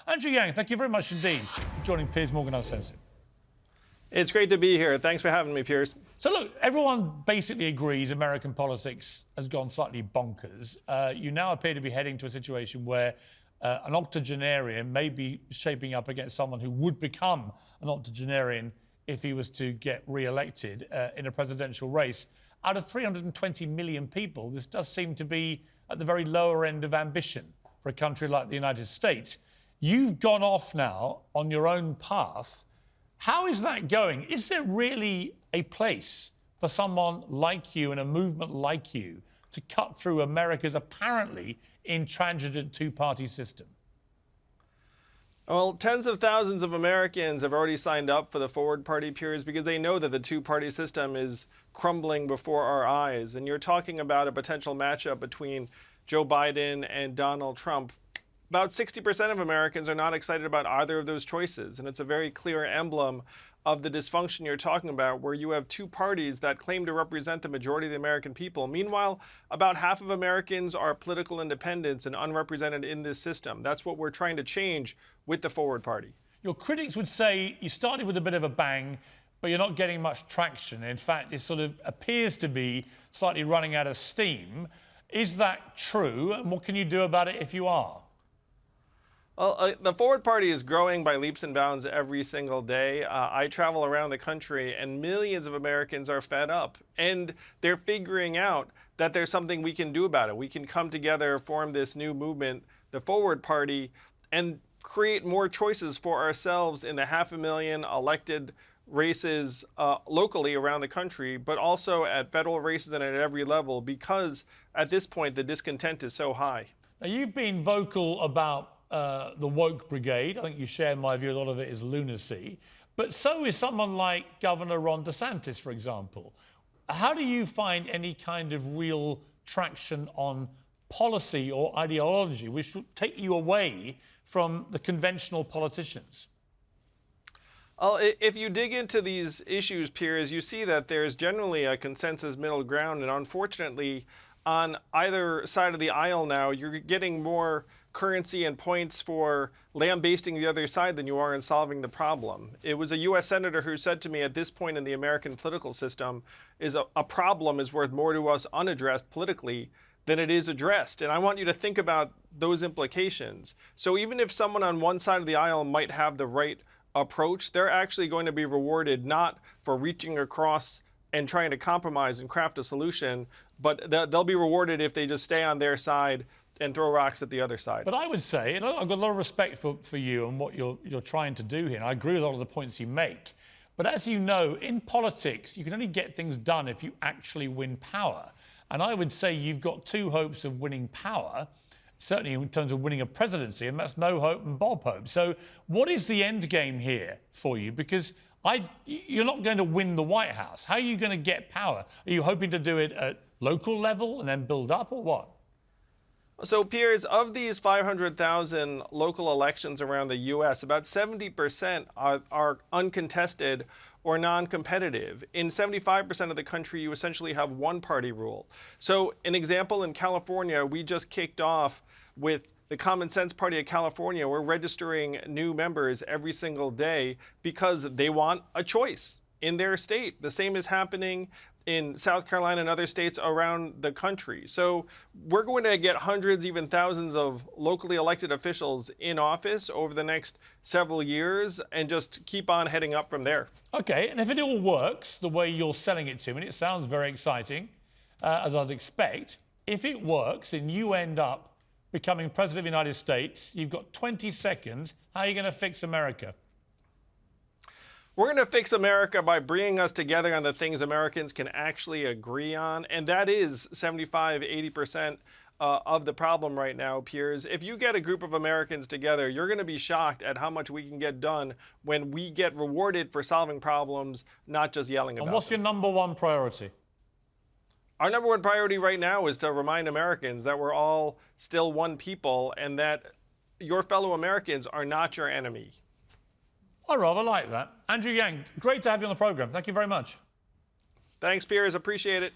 Andrew Yang, thank you very much indeed for joining Piers Morgan Uncensored. It's great to be here. Thanks for having me, Piers. So look, everyone basically agrees American politics has gone slightly bonkers. You now appear to be heading to a situation where an octogenarian may be shaping up against someone who would become an octogenarian if he was to get re-elected in a presidential race. Out of 320 million people, this does seem to be at the very lower end of ambition for a country like the United States. You've gone off now on your own path. How is that going? Is there really a place for someone like you and a movement like you to cut through America's apparently intransigent two-party system? Well, tens of thousands of Americans have already signed up for the Forward Party, Piers, because they know that the two-party system is crumbling before our eyes. And you're talking about a potential matchup between Joe Biden and Donald Trump. About 60% of Americans are not excited about either of those choices. And it's a very clear emblem of the dysfunction you're talking about, where you have two parties that claim to represent the majority of the American people. Meanwhile, about half of Americans are political independents and unrepresented in this system. That's what we're trying to change with the Forward Party. Your critics would say you started with a bit of a bang, but you're not getting much traction. In fact, it sort of appears to be slightly running out of steam. Is that true? And what can you do about it if you are? Well, the Forward Party is growing by leaps and bounds every single day. I travel around the country and millions of Americans are fed up, and they're figuring out that there's something we can do about it. We can come together, form this new movement, the Forward Party, and create more choices for ourselves in the 500,000 elected races locally around the country, but also at federal races and at every level, because at this point the discontent is so high. Now, you've been vocal about the woke brigade. I think you share my view, a lot of it is lunacy. But so is someone like Governor Ron DeSantis, for example. How do you find any kind of real traction on policy or ideology which will take you away from the conventional politicians? Well, if you dig into these issues, Piers, you see that there's generally a consensus middle ground, and unfortunately, on either side of the aisle now, you're getting more currency and points for lambasting the other side than you are in solving the problem. It was a U.S. senator who said to me, at this point in the American political system, a problem is worth more to us unaddressed politically than it is addressed. And I want you to think about those implications. So even if someone on one side of the aisle might have the right approach, they're actually going to be rewarded not for reaching across and trying to compromise and craft a solution, but they'll be rewarded if they just stay on their side and throw rocks at the other side. But I would say, and I've got a lot of respect for you and what you're trying to do here, and I agree with a lot of the points you make. But as you know, in politics, you can only get things done if you actually win power. And I would say you've got two hopes of winning power, certainly in terms of winning a presidency, and that's no hope and Bob hope. So what is the end game here for you? Because you're not going to win the White House. How are you going to get power? Are you hoping to do it at local level and then build up, or what? So, Piers, of these 500,000 local elections around the U.S., about 70% are uncontested or non-competitive. In 75% of the country, you essentially have one-party rule. So, an example, in California, we just kicked off with the Common Sense Party of California. We're registering new members every single day because they want a choice in their state. The same is happening in South Carolina and other states around the country. So we're going to get hundreds, even thousands of locally elected officials in office over the next several years and just keep on heading up from there. Okay, and if it all works the way you're selling it to me, and it sounds very exciting, as I'd expect, if it works and you end up becoming President of the United States, you've got 20 seconds. How are you going to fix America? We're going to fix America by bringing us together on the things Americans can actually agree on, and that is 75, 80% of the problem right now, Piers. If you get a group of Americans together, you're going to be shocked at how much we can get done when we get rewarded for solving problems, not just yelling about them. And what's your number one priority? Our number one priority right now is to remind Americans that we're all still one people and that your fellow Americans are not your enemy. I rather like that. Andrew Yang, great to have you on the programme. Thank you very much. Thanks, Piers. Appreciate it.